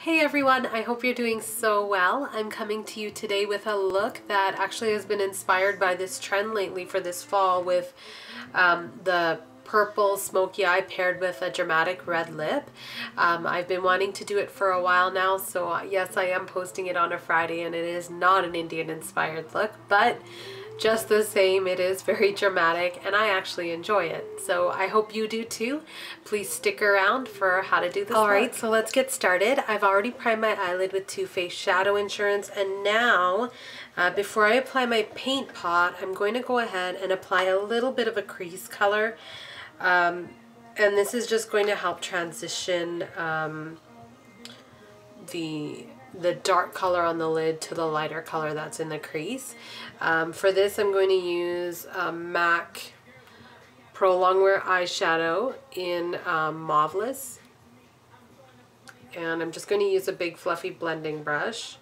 Hey everyone, I hope you're doing so well. I'm coming to you today with a look that actually has been inspired by this trend lately for this fall with the purple smoky eye paired with a dramatic red lip. I've been wanting to do it for a while now, so yes, I am posting it on a Friday and it is not an Indian inspired look, but just the same, it is very dramatic and I actually enjoy it. So I hope you do too. Please stick around for how to do this. Alright, so let's get started. I've already primed my eyelid with Too Faced Shadow Insurance, and now before I apply my paint pot, I'm going to go ahead and apply a little bit of a crease color. And this is just going to help transition the dark color on the lid to the lighter color that's in the crease. For this I'm going to use MAC Pro Longwear Eyeshadow in Mauvelous. And I'm just going to use a big fluffy blending brush.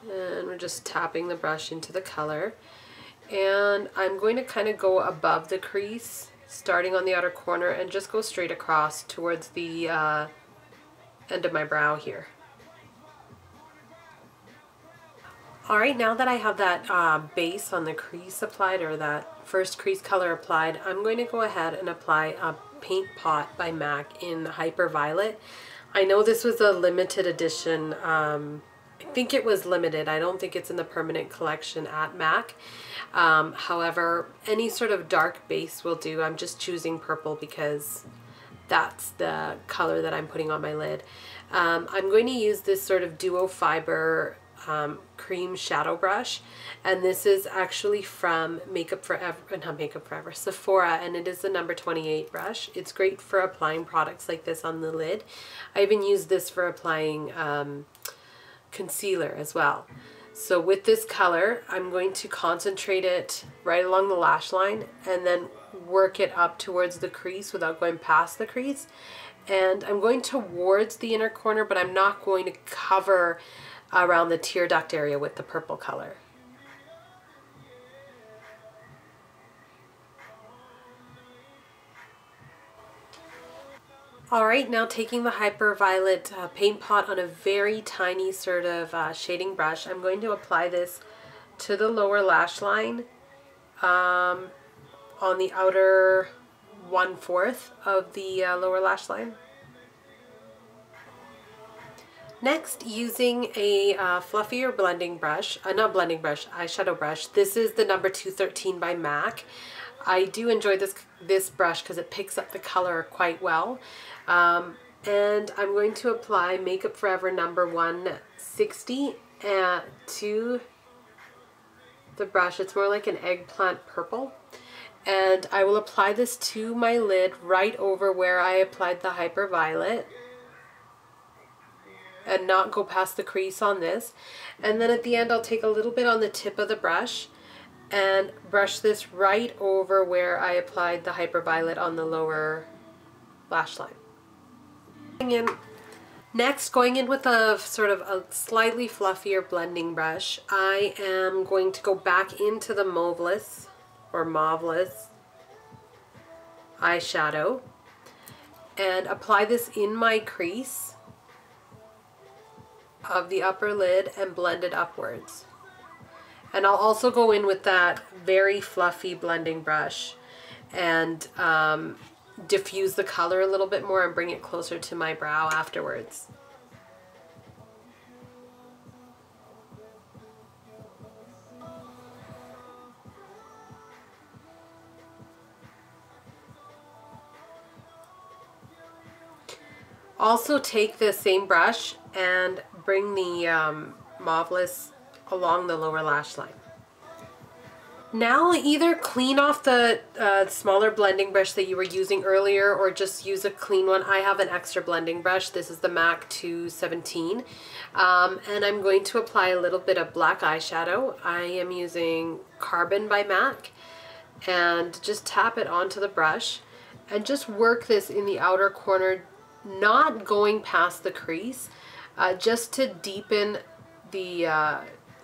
And we're just tapping the brush into the color. And I'm going to kind of go above the crease, starting on the outer corner, and just go straight across towards the end of my brow here. Alright, now that I have that base on the crease applied, or that first crease color applied, I'm going to go ahead and apply a paint pot by MAC in Hyperviolet. I know this was a limited edition. I think it was limited. I don't think it's in the permanent collection at MAC. However, any sort of dark base will do. I'm just choosing purple because that's the color that I'm putting on my lid. I'm going to use this sort of duo fiber cream shadow brush, and this is actually from Sephora, and it is the number 28 brush. It's great for applying products like this on the lid. I even use this for applying concealer as well. So with this color, I'm going to concentrate it right along the lash line and then work it up towards the crease without going past the crease. And I'm going towards the inner corner, but I'm not going to cover around the tear duct area with the purple color. Alright, now taking the Hyperviolet paint pot on a very tiny sort of shading brush, I'm going to apply this to the lower lash line on the outer 1/4 of the lower lash line. Next, using a fluffier blending brush, eyeshadow brush. This is the number 213 by MAC. I do enjoy this brush because it picks up the color quite well. And I'm going to apply Makeup Forever number 160 to the brush. It's more like an eggplant purple. And I will apply this to my lid right over where I applied the Hyperviolet, and not go past the crease on this. And then at the end I'll take a little bit on the tip of the brush and brush this right over where I applied the Hyperviolet on the lower lash line. Next, going in with a sort of a slightly fluffier blending brush, I am going to go back into the Mauvelous eyeshadow and apply this in my crease of the upper lid and blend it upwards. And I'll also go in with that very fluffy blending brush and diffuse the color a little bit more and bring it closer to my brow afterwards. Also take the same brush and bring the Mauvelous along the lower lash line. Now either clean off the smaller blending brush that you were using earlier, or just use a clean one. I have an extra blending brush. This is the MAC 217. And I'm going to apply a little bit of black eyeshadow. I am using Carbon by MAC, and just tap it onto the brush and just work this in the outer corner, not going past the crease, just to deepen the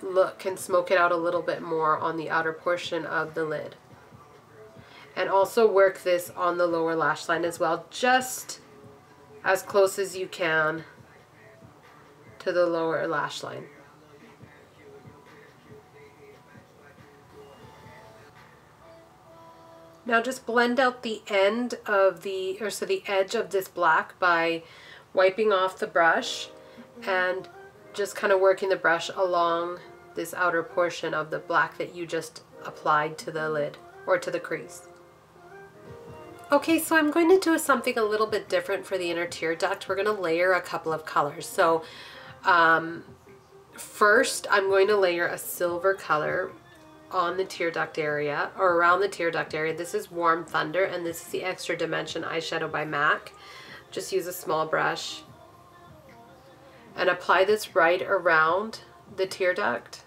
look and smoke it out a little bit more on the outer portion of the lid. And also work this on the lower lash line as well, just as close as you can to the lower lash line. Now just blend out the end of the edge of this black by wiping off the brush and just kind of working the brush along this outer portion of the black that you just applied to the lid or to the crease. Okay, so I'm going to do something a little bit different for the inner tear duct. We're going to layer a couple of colors. So first I'm going to layer a silver color on the tear duct area, or around the tear duct area. This is Warm Thunder, and this is the Extra Dimension eyeshadow by MAC. Just use a small brush and apply this right around the tear duct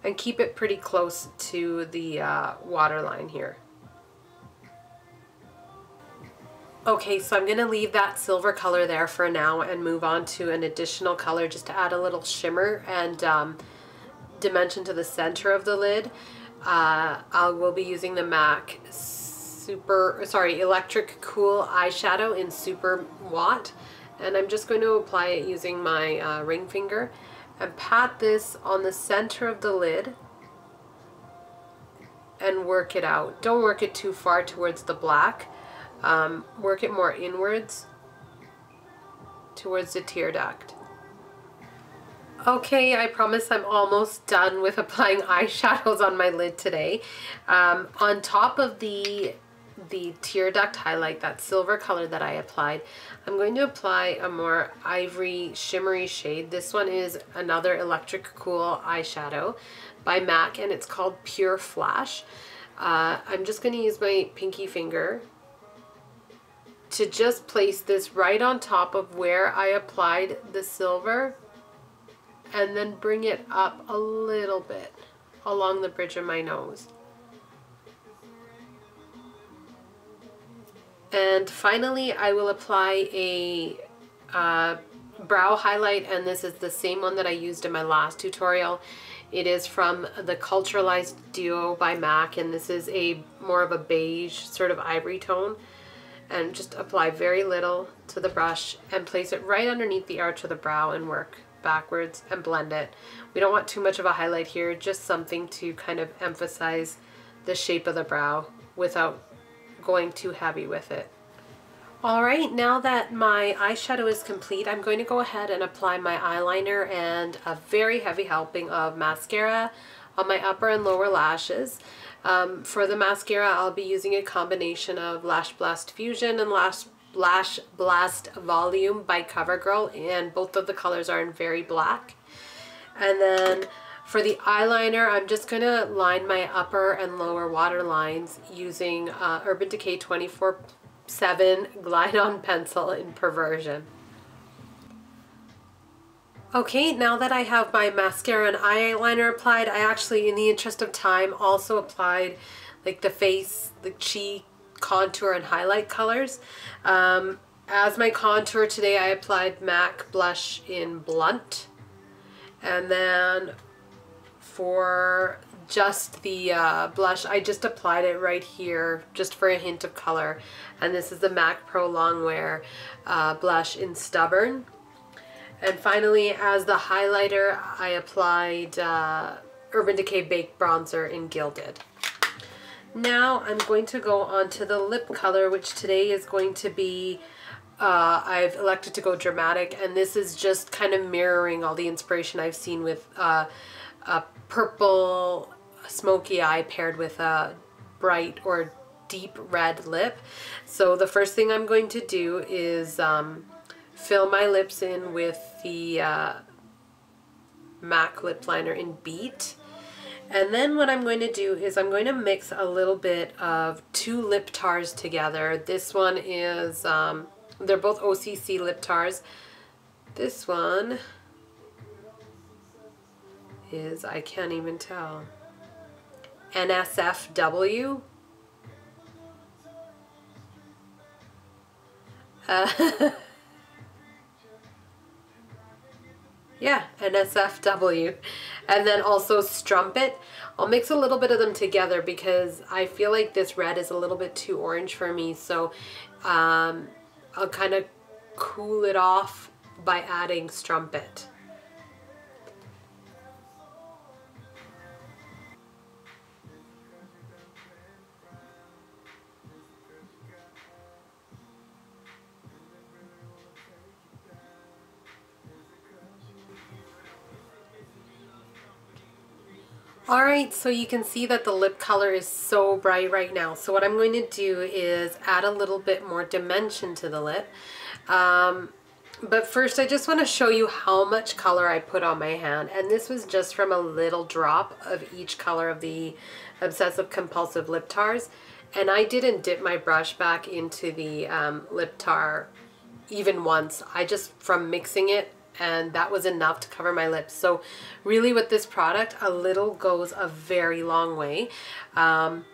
and keep it pretty close to the waterline here. Okay, so I'm going to leave that silver color there for now and move on to an additional color just to add a little shimmer and dimension to the center of the lid. I will be using the MAC Electric Cool eyeshadow in Super Watt, and I'm just going to apply it using my ring finger and pat this on the center of the lid and work it out. Don't work it too far towards the black. Work it more inwards towards the tear duct. Okay, I promise I'm almost done with applying eyeshadows on my lid today. On top of the tear duct highlight, that silver color that I applied, I'm going to apply a more ivory shimmery shade. This one is another Electric Cool eyeshadow by MAC, and it's called Pure Flash. I'm just going to use my pinky finger to just place this right on top of where I applied the silver, and then bring it up a little bit along the bridge of my nose. And finally, I will apply a brow highlight, and this is the same one that I used in my last tutorial. It is from the Culturalized Duo by MAC, and this is a more of a beige sort of ivory tone. And just apply very little to the brush and place it right underneath the arch of the brow and work backwards and blend it. We don't want too much of a highlight here, just something to kind of emphasize the shape of the brow without going too heavy with it. Alright, now that my eyeshadow is complete, I'm going to go ahead and apply my eyeliner and a very heavy helping of mascara on my upper and lower lashes. For the mascara, I'll be using a combination of Lash Blast Fusion and Lash Blast Volume by Covergirl, and both of the colors are in Very Black. And then for the eyeliner, I'm just going to line my upper and lower water lines using Urban Decay 24/7 Glide On Pencil in Perversion. Okay, now that I have my mascara and eyeliner applied, I actually, in the interest of time, also applied like the face, the cheek, contour, and highlight colors. As my contour today, I applied MAC blush in Blunt. And then for just the blush, I just applied it right here just for a hint of color. And this is the MAC Pro Longwear blush in Stubborn. And finally, as the highlighter, I applied Urban Decay Baked Bronzer in Gilded. Now I'm going to go on to the lip color, which today is going to be, I've elected to go dramatic, and this is just kind of mirroring all the inspiration I've seen with a purple smoky eye paired with a bright or deep red lip. So the first thing I'm going to do is fill my lips in with the MAC lip liner in Beet. And then what I'm going to do is I'm going to mix a little bit of two lip tars together. This one is, they're both OCC lip tars. This one is, I can't even tell, NSFW. Yeah, NSFW. And then also Strumpet. I'll mix a little bit of them together because I feel like this red is a little bit too orange for me. So I'll kind of cool it off by adding Strumpet. Alright, so you can see that the lip color is so bright right now. So what I'm going to do is add a little bit more dimension to the lip. But first I just want to show you how much color I put on my hand. And this was just from a little drop of each color of the Obsessive Compulsive lip tars. And I didn't dip my brush back into the lip tar even once. I just, from mixing it, and that was enough to cover my lips. So really with this product, a little goes a very long way. And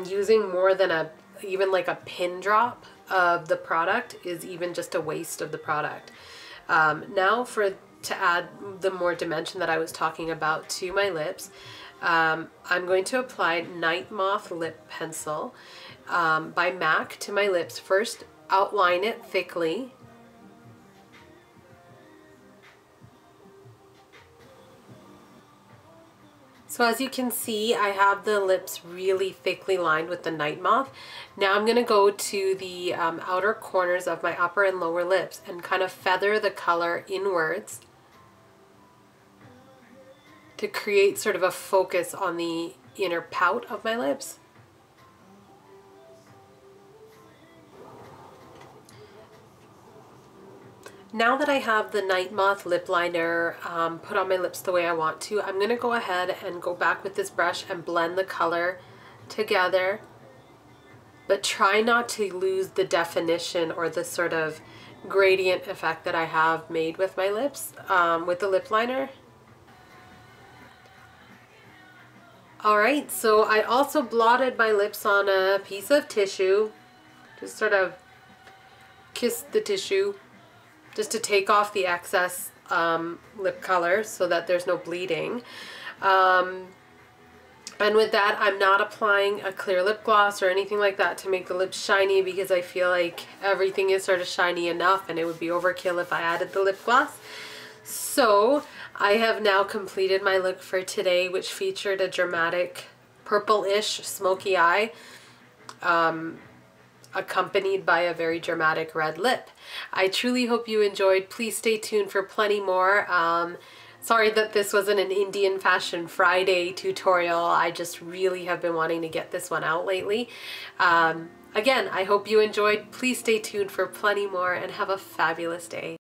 using more than even like a pin drop of the product is even just a waste of the product. Now to add the more dimension that I was talking about to my lips, I'm going to apply Nightmoth Lip Pencil by MAC to my lips. First, outline it thickly. So as you can see, I have the lips really thickly lined with the Nightmoth. Now I'm going to go to the outer corners of my upper and lower lips and kind of feather the color inwards to create sort of a focus on the inner pout of my lips. Now that I have the Nightmoth lip liner put on my lips the way I want to, I'm going to go ahead and go back with this brush and blend the color together. But try not to lose the definition or the sort of gradient effect that I have made with my lips with the lip liner. Alright, so I also blotted my lips on a piece of tissue. Just sort of kissed the tissue, just to take off the excess lip color so that there's no bleeding. And with that, I'm not applying a clear lip gloss or anything like that to make the lips shiny, because I feel like everything is sort of shiny enough and it would be overkill if I added the lip gloss. So I have now completed my look for today, which featured a dramatic purple-ish smoky eye, accompanied by a very dramatic red lip. I truly hope you enjoyed. Please stay tuned for plenty more. Sorry that this wasn't an Indian Fashion Friday tutorial. I just really have been wanting to get this one out lately. Again, I hope you enjoyed. Please stay tuned for plenty more and have a fabulous day.